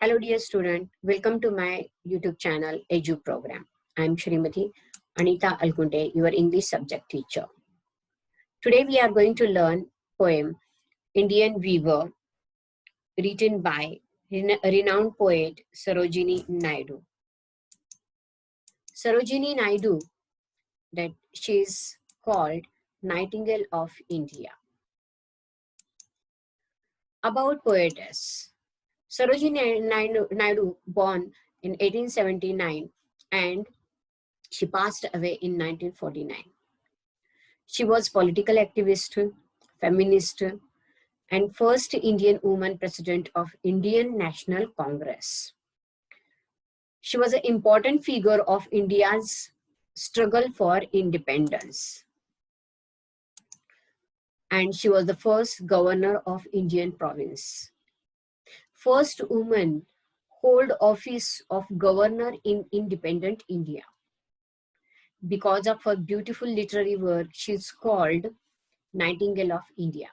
Hello dear student, welcome to my YouTube channel Edu program. I am Shrimati Anita Alkunte, your English subject teacher. Today we are going to learn poem Indian Weaver written by renowned poet Sarojini Naidu. Sarojini Naidu, that she is called Nightingale of India. About poetess. Sarojini Naidu born in 1879 and she passed away in 1949. She was political activist, feminist, and first Indian woman president of Indian National Congress. She was an important figure of India's struggle for independence. And she was the first governor of Indian province. First woman hold office of governor in independent India. Because of her beautiful literary work, she is called Nightingale of India.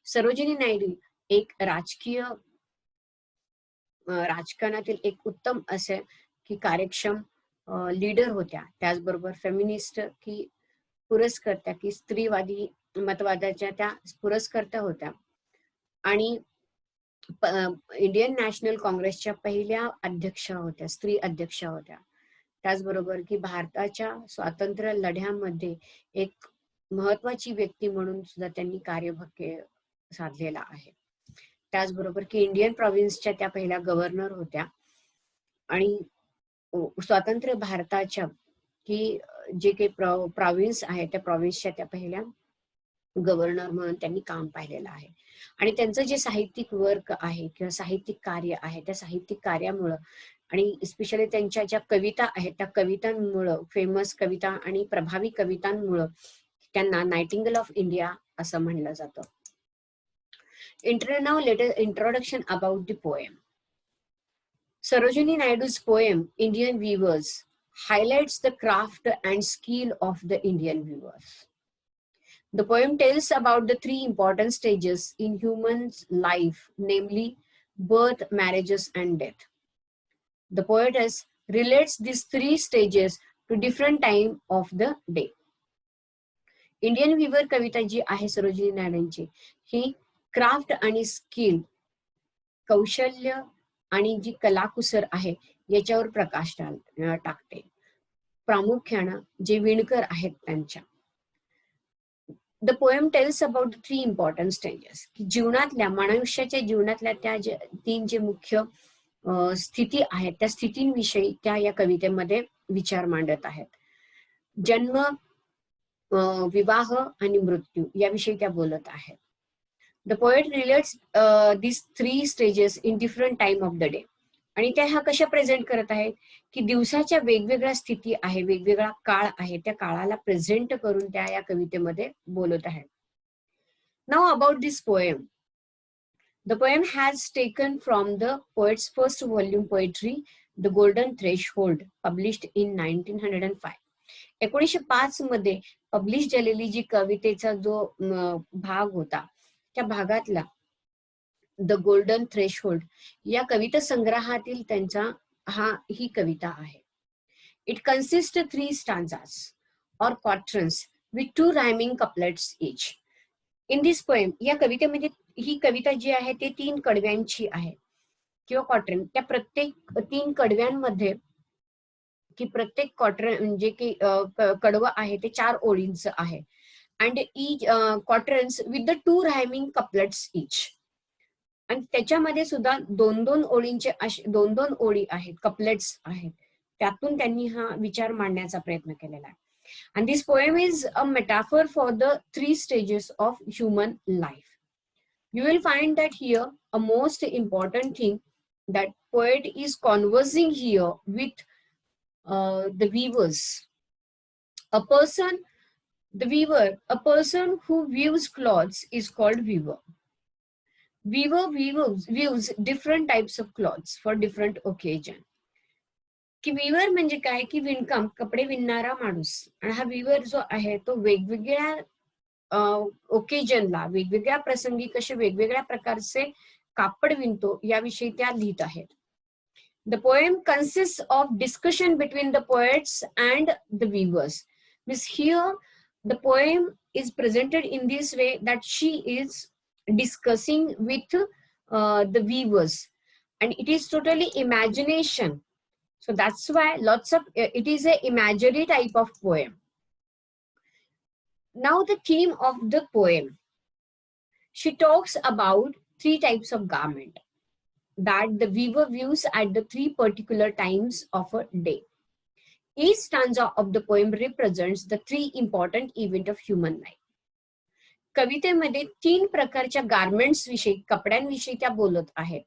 Sarojini Naidu एक राजकारणातील एक उत्तम असे की कार्यक्षम leader होत्या, त्याचबरोबर feminist की पुरस्कर्त्या की स्त्रीवादी मतवादाच्या त्या पुरस्कर्त्या होत्या आणि इंडियन नॅशनल काँग्रेसच्या पहिल्या अध्यक्षा होत्या, स्त्री अध्यक्षा होत्या. त्याचबरोबर की भारताच्या स्वातंत्र्य लढ्यामध्ये एक महत्वाची व्यक्ती म्हणून सुद्धा त्यांनी कार्यभाग्य साधलेला आहे. त्याचबरोबर की इंडियन प्रॉव्हिन्सच्या त्या पहिल्या गव्हर्नर होत्या आणि स्वातंत्र्य भारताच्या की जे काही प्रॉव्हिन्स आहे त्या प्रॉव्हिन्सच्या त्या पहिल्या गव्हर्नर म्हणून त्यांनी काम पाहिलेलं आहे. आणि त्यांचं जे साहित्यिक वर्क आहे किंवा साहित्यिक कार्य आहे त्या साहित्यिक कार्यामुळं आणि स्पेशली त्यांच्या ज्या कविता आहेत त्या कवितांमुळं, फेमस कविता आणि प्रभावी कवितांमुळं त्यांना नाइटिंगेल ऑफ इंडिया असं म्हणलं जातं. Now latest introduction about the poem. Sarojini Naidu's poem Indian Weavers highlights the craft and skill of the Indian weavers. The poem tells about the three important stages in human's life, namely birth, marriages and death. The poetess relates these three stages to different time of the day. Indian Weaver Kavita ji आहे सरोजिनी नायडूंची ही craft आणि skill, कौशल्य आणि जी कलाकुसर आहे याच्यावर प्रकाश टाकते. प्रामुख्यानं जे विणकर आहेत त्यांच्या. The poem tells about three important stages की जीवनातल्या मनुष्याच्या जीवनातल्या त्या तीन जे मुख्य स्थिती आहेत त्या स्थितींविषयी त्या या कवितेमध्ये विचार मांडत आहेत. जन्म, विवाह आणि मृत्यू याविषयी त्या बोलत आहेत. The poet relates these three stages in different time of the day. आणि त्या ह्या कशा प्रेझेंट करत आहेत की दिवसाच्या वेगवेगळ्या स्थिती आहे, वेगवेगळा काळ आहे, त्या काळाला प्रेझेंट करून त्या या कवितेमध्ये बोलत आहेत. Now about this poem. The poem has taken from the poet's first volume poetry, The Golden Threshold, published in 1905. 1905 मध्ये पब्लिश झालेली जी कवितेचा जो भाग होता त्या भागातला द गोल्डन थ्रेशहोल्ड या कविता संग्रहातील त्यांचा ही कविता आहे. It consist 3 stanzas or quatrains with 2 rhyming couplets each. In this poem या कवितेमध्ये ही कविता जी आहे ते 3 कडव्यांची आहे किंवा क्वार्टरन. त्या प्रत्येक 3 कडव्यांमध्ये की प्रत्येक क्वार्टर म्हणजे की कडवं आहे ते 4 ओळींचं आहे. and each quatrains with the 2 rhyming couplets each. आणि त्याच्यामध्ये सुद्धा 2-2 ओळींचे असे 2-2 ओळी आहेत, कपलेट्स आहेत. त्यातून त्यांनी हा विचार मांडण्याचा प्रयत्न केलेला आहे. And this poem is a metaphor for the 3 stages of human life. You will find that here a most important thing that poet is conversing here with the weavers. The weaver, a person who weaves cloths is called weaver. Weaver weaves different types of cloths for different occasion. की weaver म्हणजे काय की विणकाम, कपडे विणणारा माणूस. आणि हा weaver जो आहे तो वेगवेगळ्या ओकेजनला, वेगवेगळ्या प्रसंगी कसे वेगवेगळ्या प्रकारचे कापड विणतो याविषयी त्या लिहित आहेत. The poem consists of discussion between the poets and the weavers. Means here the poem is presented in this way that she is discussing with the weavers, and it is totally imagination. So that's why it is a imagery type of poem. Now the theme of the poem. She talks about 3 types of garment that the weaver views at the 3 particular times of a day. Each stanza of the poem represents the 3 important events of human life. कवितेमध्ये 3 प्रकारच्या garments विषयी, कपड्यांविषयी त्या बोलत आहेत.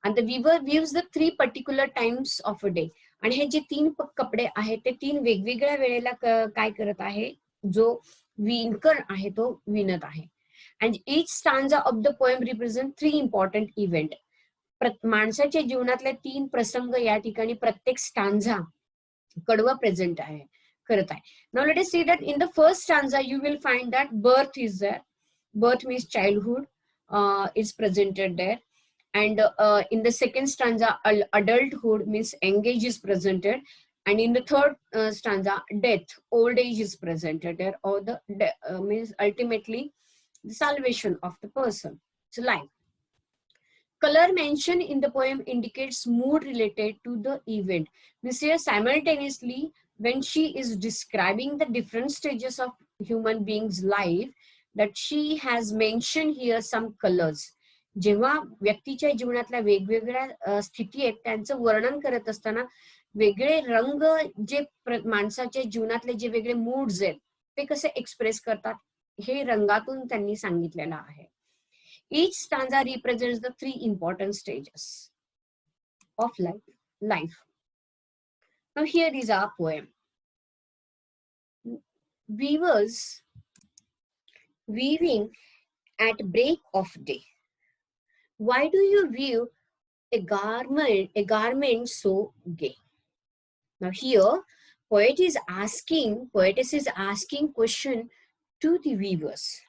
And the weaver views the 3 particular times of a day. आणि हे जे 3 कपडे आहेत ते 3 वेगवेगळ्या वेळेला काय करत आहे, जो विणकर आहे तो विणत आहे. And each stanza of the poem represents 3 important events. माणसाच्या जीवनातले 3 प्रसंग या ठिकाणी प्रत्येक स्टांझा कडवा प्रेझेंट आहे, करत आहे. Now let us see that in the first stanza you will find that birth is there. Birth means childhood is presented there. And in the second stanza adulthood means young age is presented. And in the third stanza death, old age is presented there, or the means ultimately the salvation of the person's life. Color mentioned in the poem indicates mood related to the event. Means here simultaneously when she is describing the different stages of human being's life, that she has mentioned here some colors. जेव्हा व्यक्तीच्या जीवनातल्या वेगवेगळ्या स्थिती आहेत त्यांचं वर्णन करत असताना वेगळे रंग जे माणसाच्या जीवनातले जे वेगळे मूड्स आहेत ते कसे एक्सप्रेस करतात हे रंगातून त्यांनी सांगितलेलं आहे. Each stanza represents the 3 important stages of life. Now here is our poem. Weavers weaving at break of day. Why do you weave a garment so gay? Now here poetess is asking question to the weavers.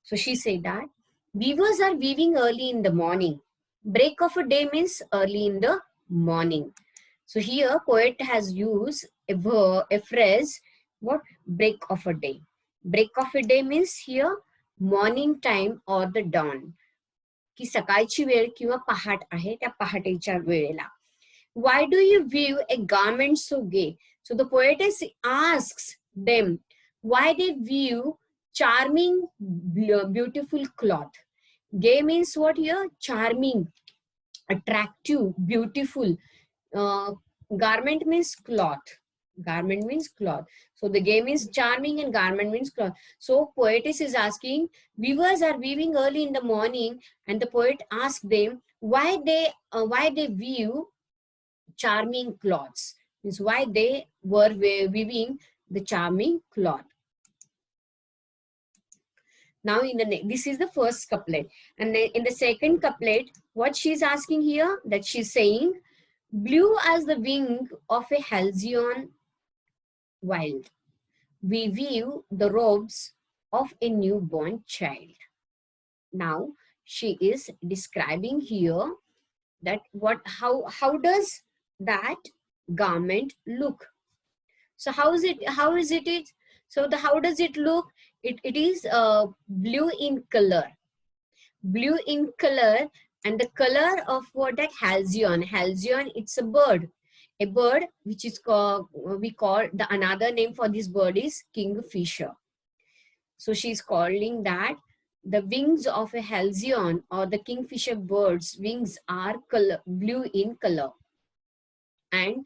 So she said that weavers are weaving early in the morning. Break of a day means early in the morning. So here poet has used a phrase, what? Break of a day. Break of a day means here morning time or the dawn. की सकाळची वेळ किंवा पहाट आहे त्या पहाटेच्या वेळेला. Why do you weave a garment so gay? So the poetess asks them why they weave charming, beautiful cloth. Gay means what here? Charming, attractive, beautiful. Garment means cloth. Garment means cloth. So the gay means charming and garment means cloth. So poetess is asking, weavers are weaving early in the morning, and the poet asks them why they weave charming cloths. Means why they were weaving the charming cloth. Now this is the first couplet, and then in the second couplet what she's asking here, that she's saying, blue as the wing of a halcyon wild, we weave the robes of a newborn child. Now she is describing here that how does that garment look. So how is it? So how does it look? It is blue in color. Blue in color, and the color of what? That halcyon. Halcyon, it's a bird. A bird which is we call the another name for this bird is kingfisher. So she's calling that the wings of a halcyon or the kingfisher bird's wings are blue in color. And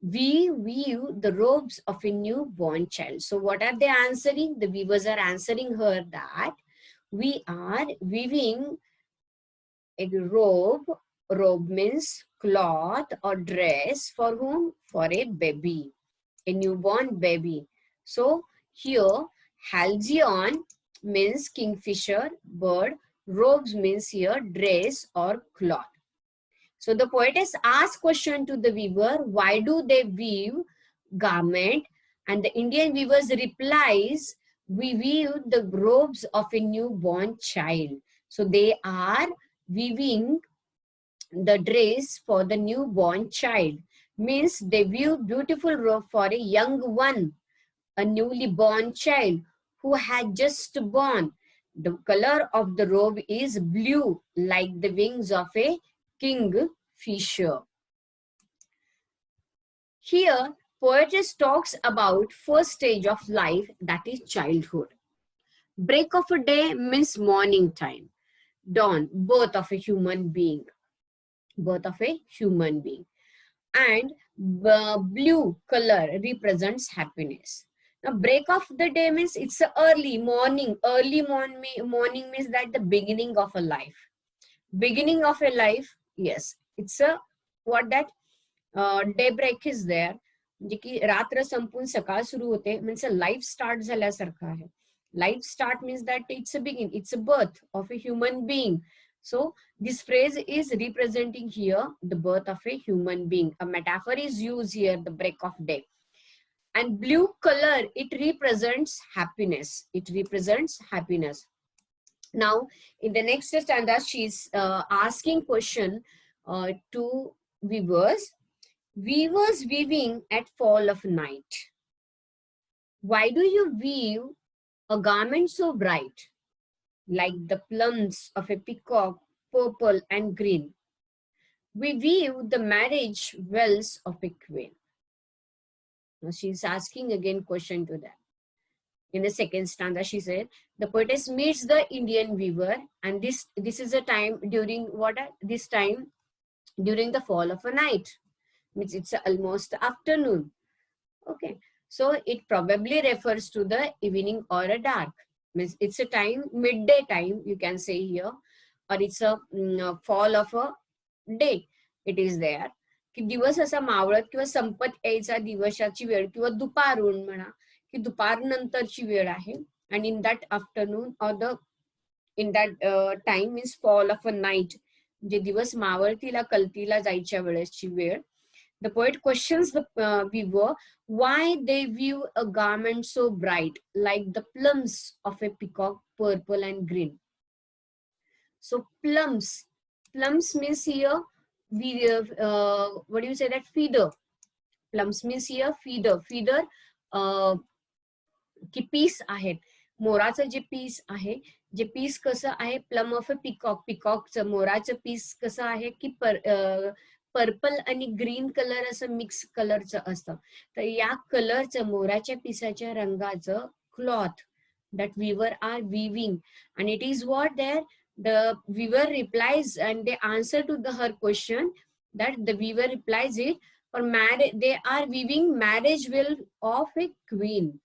we weave the robes of a newborn child. So what are they answering? The weavers are answering her that we are weaving a robe. Robe means cloth or dress for whom? For a baby, a newborn baby. So here halcyon means kingfisher bird, robes means here dress or cloth. So the poetess asks question to the weaver, why do they weave garment? And the Indian weavers replies, we weave the robes of a newborn child. So they are weaving the dress for the newborn child. Means they weave beautiful robe for a young one, a newly born child who had just born. The color of the robe is blue, like the wings of a kingfisher. Here, poetess talks about first stage of life, that is childhood. Break of a day means morning time. Dawn, birth of a human being. Birth of a human being. And blue color represents happiness. Now, break of the day means it's a early morning. Morning means that the beginning of a life. Beginning of a life, yes, it's a what that daybreak is there. म्हणजे की रात्र संपून सकाळ सुरू होते, means life start झाल्यासारखं आहे. Life start means that it's a begin, it's a birth of a human being. So this phrase is representing here the birth of a human being. A metaphor is used here, the break of day. And blue color, it represents happiness. It represents happiness. Now, in the next stanza, she's asking question to weavers. Weavers weaving at fall of night. Why do you weave a garment so bright, like the plumes of a peacock, purple and green? We weave the marriage wells of a queen. Now she's asking again question to that. In the second stanza, she said, the poetess meets the Indian weaver, and this is a time during this time during the fall of a night, which it's almost afternoon. Okay, so it probably refers to the evening or a dark. Means it's a time, midday time, you can say here, or it's a fall of a day. It is there. की दिवस असा मावळत किंवा संपत यायचा दिवसाची वेळ किंवा दुपारून म्हणा की दुपार नंतरची वेळ आहे. आणि in that afternoon or the in that time means fall of a night, म्हणजे दिवस मावळतीला कलतीला जायच्या वेळेसची वेळ. The poet questions the weaver why they weave a garment so bright, like the plumes of a peacock, purple and green. So plumes means here we what do you say that feather. Plumes means here feather की piece आहेत. मोराचं जे piece आहे, जे piece कसं आहे plum of a पिकॉकचं मोराचं piece कसं आहे की purple आणि green colour असं मिक्स कलरचं असतं. तर या कलरचं मोराच्या पिसाच्या रंगाचं cloth that weaver are weaving, and it is what there the weaver replies, and they answer to her question that the weaver replies it for marriage. They are weaving marriage well of a queen.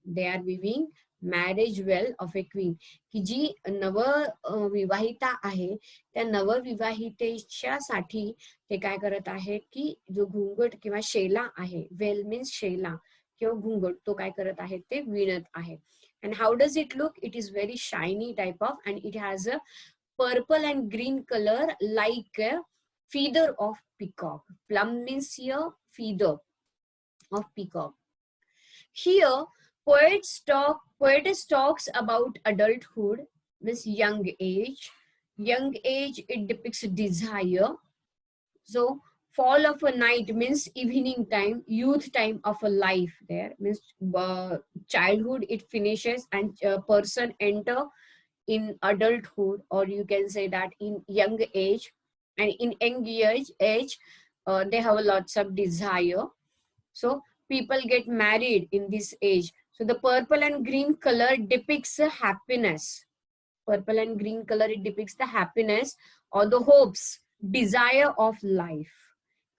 They are weaving marriage well of a queen. की जी नवविवाहिता आहे त्या नवविवाहितेच्या साठी ते काय करत आहे की जो घुंगट किंवा शेला आहे, वेल मीन्स शेला किंवा घुंगट, तो काय करत आहे ते विणत आहे. And how does it look? It is very shiny type of, and it has a purple and green color like a feather of peacock. Plum means here feather of peacock. Here, poetess talks about adulthood, means young age. Young age, it depicts desire. So fall of a night means evening time, youth time of a life. There means childhood, it finishes and a person enter in adulthood, or you can say that in young age. And in young age they have lots of desire. So people get married in this age. So the purple and green color depicts happiness. Purple and green color, it depicts the happiness or the hopes, desire of life,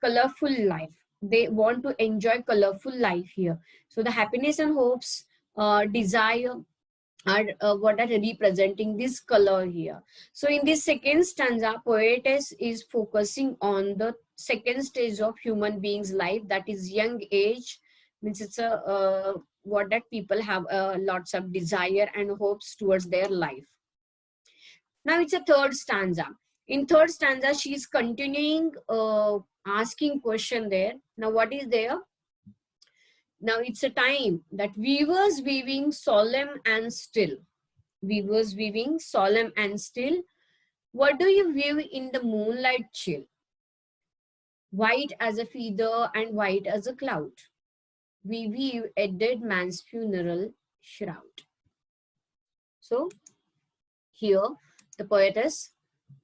colorful life. They want to enjoy colorful life here. So the happiness and hopes, desire are what are representing this color here. So in this second stanza, poetess is focusing on the second stage of human being's life, that is young age. Means it's a what that people have lots of desire and hopes towards their life. Now it's a third stanza. In third stanza, she is continuing asking question there. Now what is there? Now it's a time that weavers weaving solemn and still. Weavers weaving solemn and still. What do you view in the moonlight chill? White as a feather and white as a cloud. We view a dead man's funeral shroud. So here the poetess,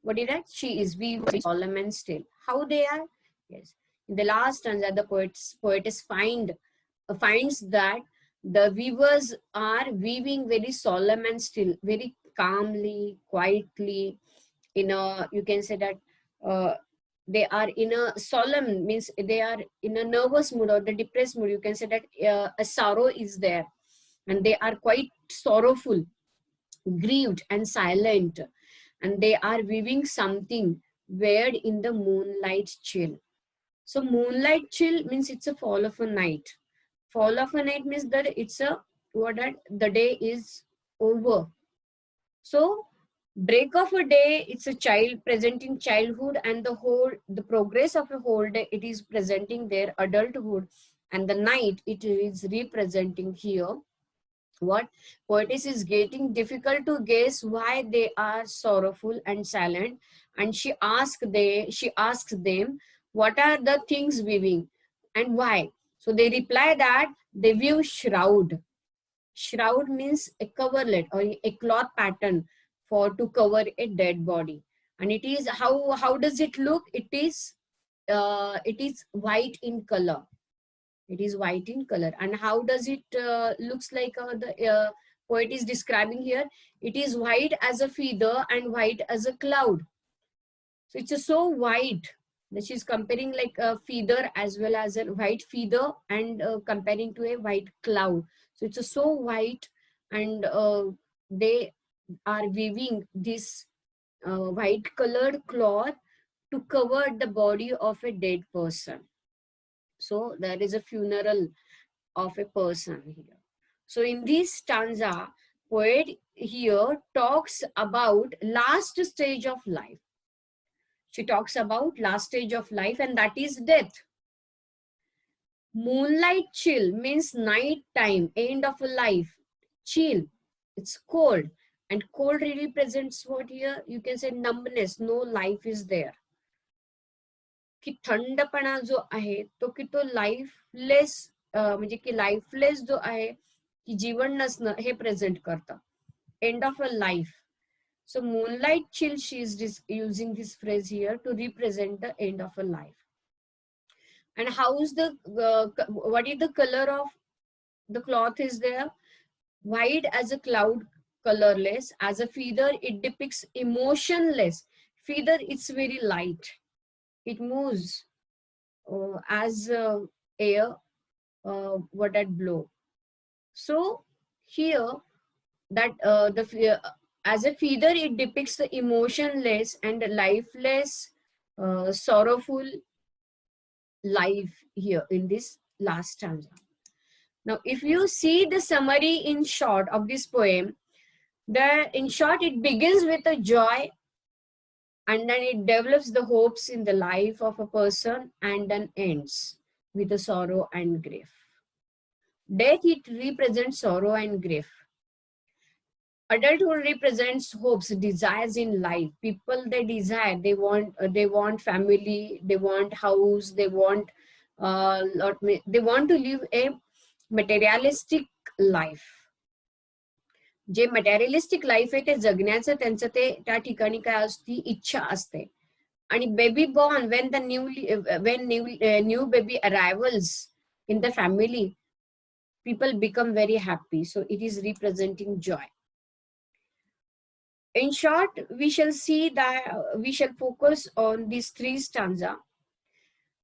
what did that? She is weaving solemn and still. How they are? Yes. In the last stanza, the poetess finds that the weavers are weaving very solemn and still, very calmly, quietly. In a, you can say that uh, they are in a solemn, means they are in a nervous mood or the depressed mood. You can say that a sorrow is there, and they are quite sorrowful, grieved, and silent, and they are weaving something weird in the moonlight chill. So moonlight chill means it's a fall of a night. Fall of a night means that it's a what that the day is over. So break of a day, it's a child presenting childhood, and the progress of a whole day, it is presenting their adulthood, and the night it is representing here what poetess is getting difficult to guess why they are sorrowful and silent, and she asks them what are the things weaving and why. So they reply that they weave shroud. Shroud means a coverlet or a cloth pattern for to cover a dead body, and it is how does it look? It is white in color. It is white in color. And how does it looks like the poet is describing here? It is white as a feather and white as a cloud. So it's so white that she's comparing like a feather as well as a white feather, and comparing to a white cloud. So it's so white, and they are weaving this white colored cloth to cover the body of a dead person. So there is a funeral of a person here. So in this stanza, poet here talks about last stage of life. She talks about last stage of life, and that is death. Moonlight chill means night time, end of a life. Chill, it's cold. And cold really represents what here? You can say numbness, no life is there. की थंडपणा जो आहे तो की तो लाईफलेस म्हणजे की लाईफलेस जो आहे की जीवन नसणं हे प्रेझेंट करतं. End of a life. So moonlight chill, she is using this phrase here to represent the end of a life. And how is the what is the color of the cloth is there? White as a cloud, colorless. As a feather, it depicts emotionless. Feather, it's very light. It moves as air, what that blow. So here that as a feather, it depicts the emotionless and lifeless, sorrowful life here in this last stanza. Now if you see the summary in short of this poem, in short it begins with a joy, and then it develops the hopes in the life of a person, and then ends with the sorrow and grief. Death, it represents sorrow and grief. Adulthood represents hopes, desires in life. People, they desire, they want family, they want house, they want they want to live a materialistic life. J materialistic life आहे ते जगण्याचं त्यांचं ते त्या ठिकाणी काय असते, इच्छा असते. आणि baby born when the new baby arrivals in the family, people become very happy. So it is representing joy. In short, we shall see that we shall focus on these three stanza.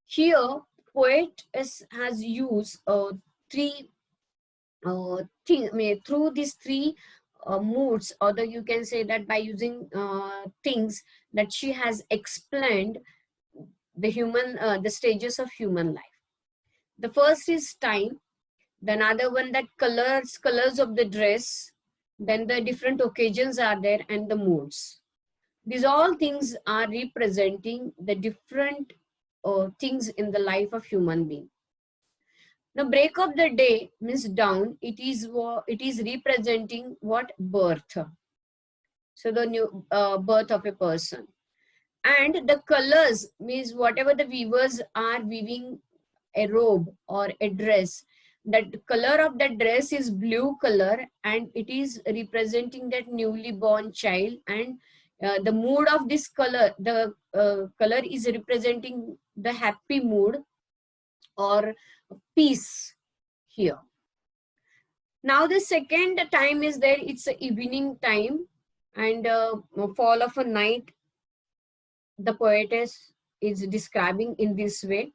Here poet has used three through these three moods, or you can say that by using things that she has explained the stages of human life. The first is time, the another one that colors of the dress, then the different occasions are there, and the moods. These all things are representing the different things in the life of human being. The break of the day means dawn. It is representing what? Birth. So the new birth of a person. And the colors means whatever the weavers are weaving a robe or a dress, that color of that dress is blue color, and it is representing that newly born child. And the mood of this color, the color is representing the happy mood or peace here. Now the second time is there, it's a evening time, and fall of a night, the poetess is describing in this way.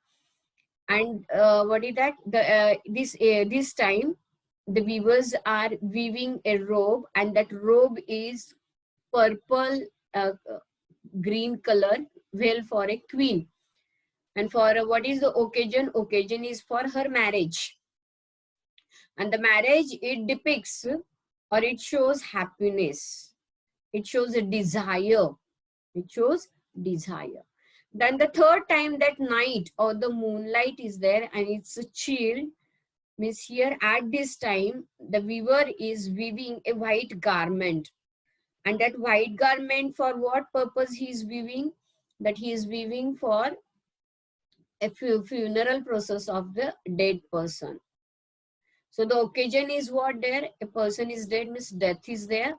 And what is that, the this time the weavers are weaving a robe, and that robe is purple green color, well, for a queen. And for what is the occasion? Occasion is for her marriage. And the marriage, it depicts or it shows happiness, it shows a desire, it shows desire. Then the third time, that night or the moonlight is there, and it's a chill, means here at this time the weaver is weaving a white garment. And that white garment, for what purpose he is weaving? That he is weaving for a funeral process of the dead person. So the occasion is what there? A person is dead, means death is there.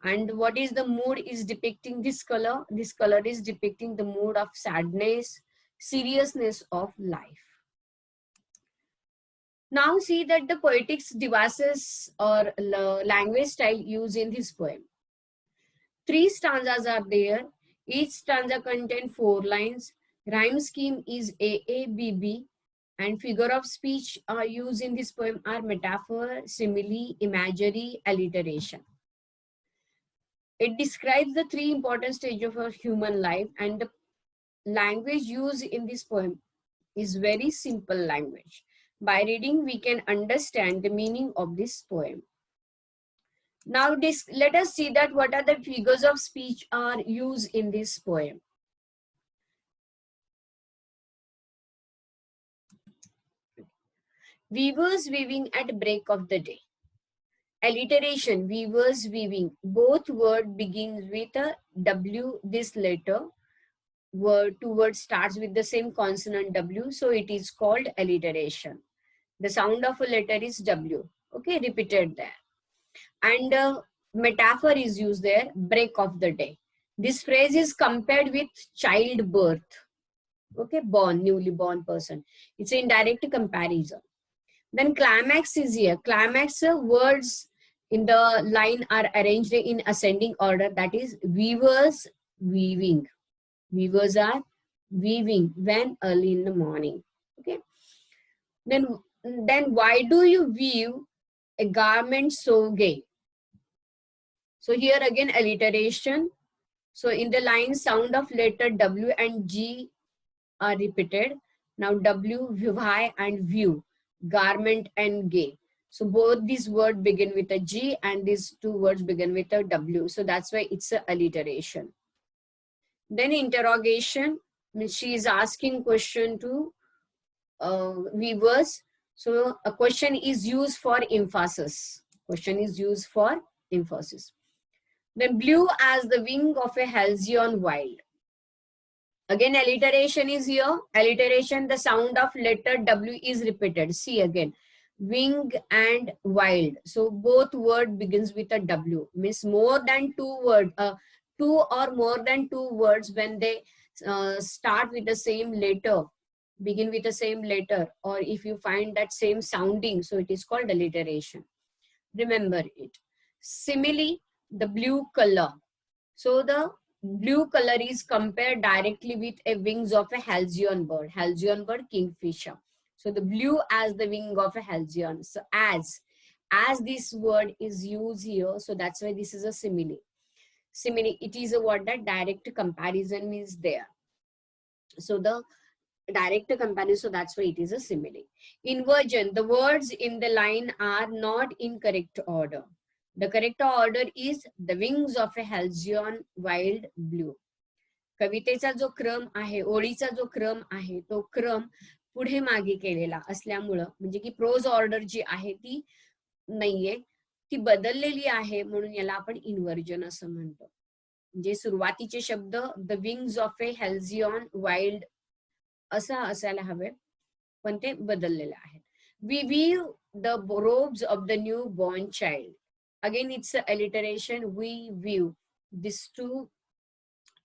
And what is the mood is depicting this color? This color is depicting the mood of sadness, seriousness of life. Now see that the poetics devices or language style used in this poem. 3 stanzas are there. Each stanza contains 4 lines. Rhyme scheme is AABB. And figure of speech used in this poem are metaphor, simile, imagery, alliteration. It describes the 3 important stages of our human life, and the language used in this poem is very simple language. By reading, we can understand the meaning of this poem. Now, let us see that what are the figures of speech are used in this poem. Weavers weaving at break of the day. Alliteration, weavers weaving. Both word begins with a W. This letter word, 2 words starts with the same consonant W, so it is called alliteration. The sound of a letter is W. Okay, repeated there. And metaphor is used there, break of the day. This phrase is compared with childbirth. Okay, born, newly born person. It's an indirect comparison. Then climax is here. Climax words in the line are arranged in ascending order. That is weavers weaving. Weavers are weaving when early in the morning. Okay. Then why do you weave a garment so gay? So here again alliteration. So in the line, sound of letter W and G are repeated. Now W, vivai and view, garment and gay. So both these words begin with a G and these 2 words begin with a W. So that's why it's a alliteration. Then interrogation, means she is asking question to weavers. So a question is used for emphasis. Question is used for emphasis. Then blue as the wing of a halcyon wild. Again, alliteration is here. Alliteration, the sound of letter W is repeated. See again, wing and wild. So both word begins with a W. Means more than 2 words, 2 or more than 2 words when they start with the same letter, begin with the same letter, or if you find that same sounding, so it is called alliteration. Remember it. Simile, the blue color. So the blue color is compared directly with a wings of a halcyon bird. Halcyon bird, kingfisher. So the blue as the wing of a halcyon. So as this word is used here, so that's why this is a simile. Simile, it is a word that direct comparison is there. So the direct comparison, so that's why it is a simile. Inversion, the words in the line are not in correct order. The correct order is the wings of a halcyon wild blue. कवितेचा जो क्रम आहे, ओळीचा जो क्रम आहे, तो क्रम पुढे मागे केलेला असल्यामुळं, म्हणजे की प्रोज ऑर्डर जी आहे ती नाहीये, ती बदललेली आहे, म्हणून याला आपण इन्व्हर्जन असं म्हणतो. जे सुरुवातीचे शब्द the wings of a halcyon wild असं असायला हवे, पण ते बदललेले आहेत. We weave the robes of the new born child. Again it's alliteration. We weave. These two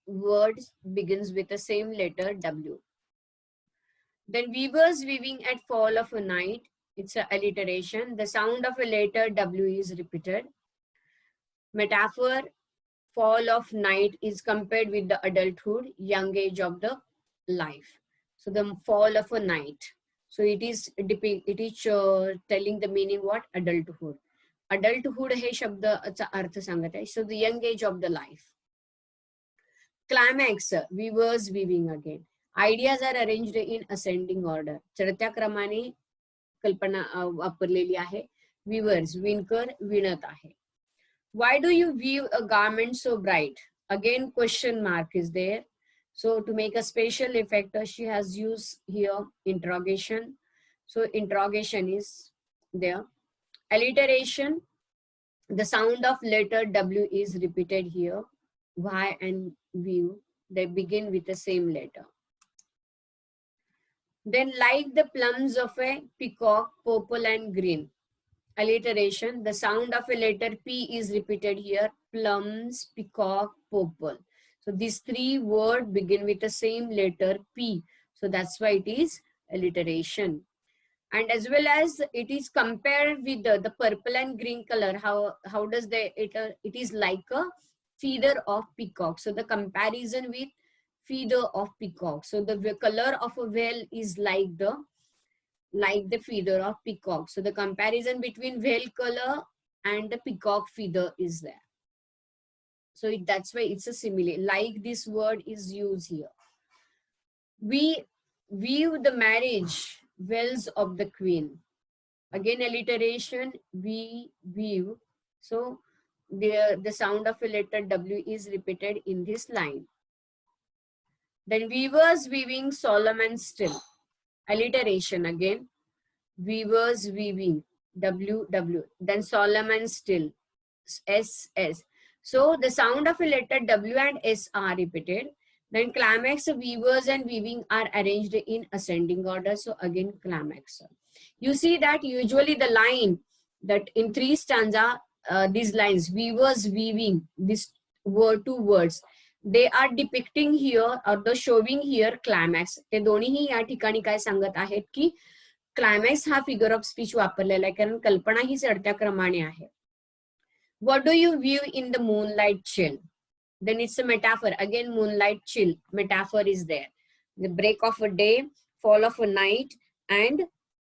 words begins with the same letter W. Then weavers weaving at fall of a night. It's a alliteration. The sound of a letter W is repeated. Metaphor, fall of night is compared with the adulthood, young age of the life. So the fall of a night. So it is telling the meaning what? Adulthood. Adulthood हे शब्दाचा अर्थ सांगत आहे. So the young age of the life. Climax, weavers weaving again. Ideas are arranged in ascending order. चढत्या क्रमाने कल्पना वापरलेली आहे. Weavers, विणकर विणत आहे. Why do you weave a garment so bright? Again, question mark is there. So to make a special effect, she has used here interrogation. So interrogation is there. Alliteration, the sound of letter W is repeated here. Y and weave, they begin with the same letter. Then like the plums of a peacock, purple and green. Alliteration, the sound of a letter P is repeated here. Plums, peacock, purple. So these three words begin with the same letter P. So that's why it is alliteration. And as well as it is compared with the purple and green color. How does it is like a feather of peacock. So the comparison with feather of peacock. So the color of a whale is like the feather of peacock. So the comparison between whale color and the peacock feather is there. So that's why it's a simile. Like this word is used here. We view the marriage wells of the queen. Again alliteration, we view. So the sound of a letter W is repeated in this line. Then weavers weaving, Solomon still. Alliteration again. Weavers weaving, W, W. Then Solomon still, S, S. So the sound of a letter W and S are repeated. Then climax, weavers and weaving are arranged in ascending order. So again climax. You see that usually the line that in 3 stanza, these lines, weavers weaving, these two words, they are depicting here or the showing here climax. ते दोन्हीही या ठिकाणी काय सांगत आहेत की climax हा figure of speech वापरलेला आहे कारण कल्पना ही चढत्या क्रमाने आहे. What do you view in the moonlight chill? Then it's a metaphor. Again, moonlight chill. Metaphor is there. The break of a day, fall of a night, and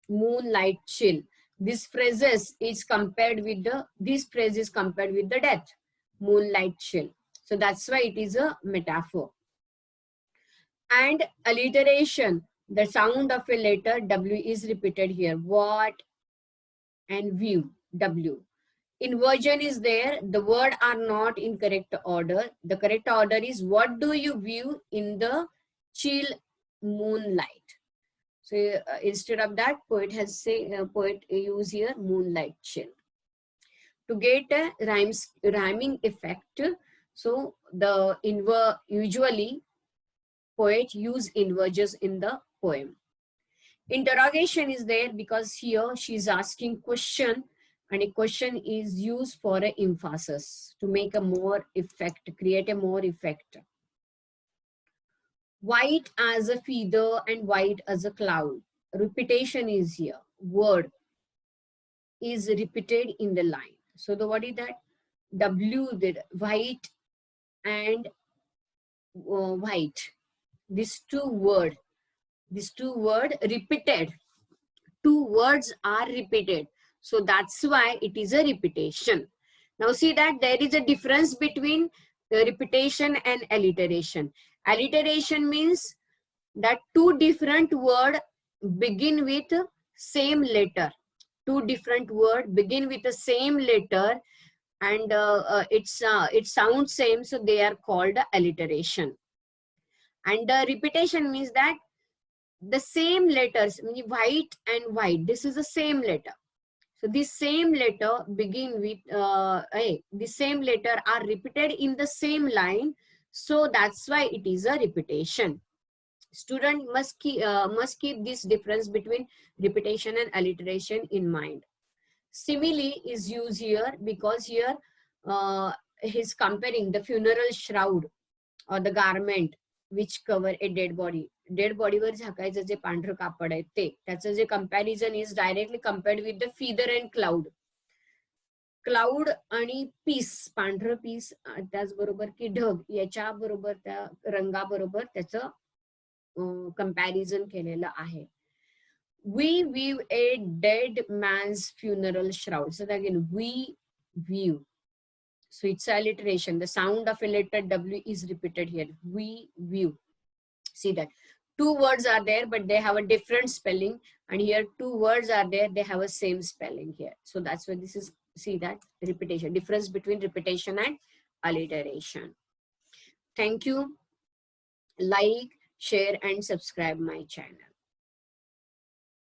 moonlight chill. This phrases is compared with the death. Moonlight chill. So that's why it is a metaphor. And alliteration. The sound of a letter W is repeated here. What and view, W. Inversion is there. The words are not in correct order. The correct order is what do you view in the chill moonlight. So instead of that, poet use here moonlight chill. To get a rhyming effect, so the usually poet use inversions in the poem. Interrogation is there because here she is asking question, and a question is used for an emphasis to make a more effect, create a more effect. White as a feather and white as a cloud. Repetition is here. Word is repeated in the line. So what is that? W did white and white. These two words repeated. 2 words are repeated. So that's why it is a repetition. Now see that there is a difference between the repetition and alliteration. Alliteration means that 2 different words begin with same letter. 2 different words begin with the same letter and it sounds same, so they are called alliteration. And repetition means that the same letters, white and white, this is the same letter. So the same letter begin with the same letter are repeated in the same line. So that's why it is a repetition. Student must keep this difference between repetition and alliteration in mind. Simile is used here because here he's comparing the funeral shroud or the garment which cover a dead body. Dead बॉडीवर झाकायचं जे पांढरं कापड आहे ते, त्याचं जे comparison is directly compared with the feather and cloud. Cloud आणि पीस, पांढरं पीस, त्याचबरोबर की ढग, याच्या बरोबर त्या रंगाबरोबर त्याचं कंपॅरिझन केलेलं आहे. We weave a dead man's funeral shroud. So again, we weave. So it's alliteration. The sound of a letter W is repeated here. We weave. See that. Two words are there, but they have a different spelling. And here two words are there, they have a same spelling here. So that's why this is, see that, repetition. Difference between repetition and alliteration. Thank you. Like, share, and subscribe my channel.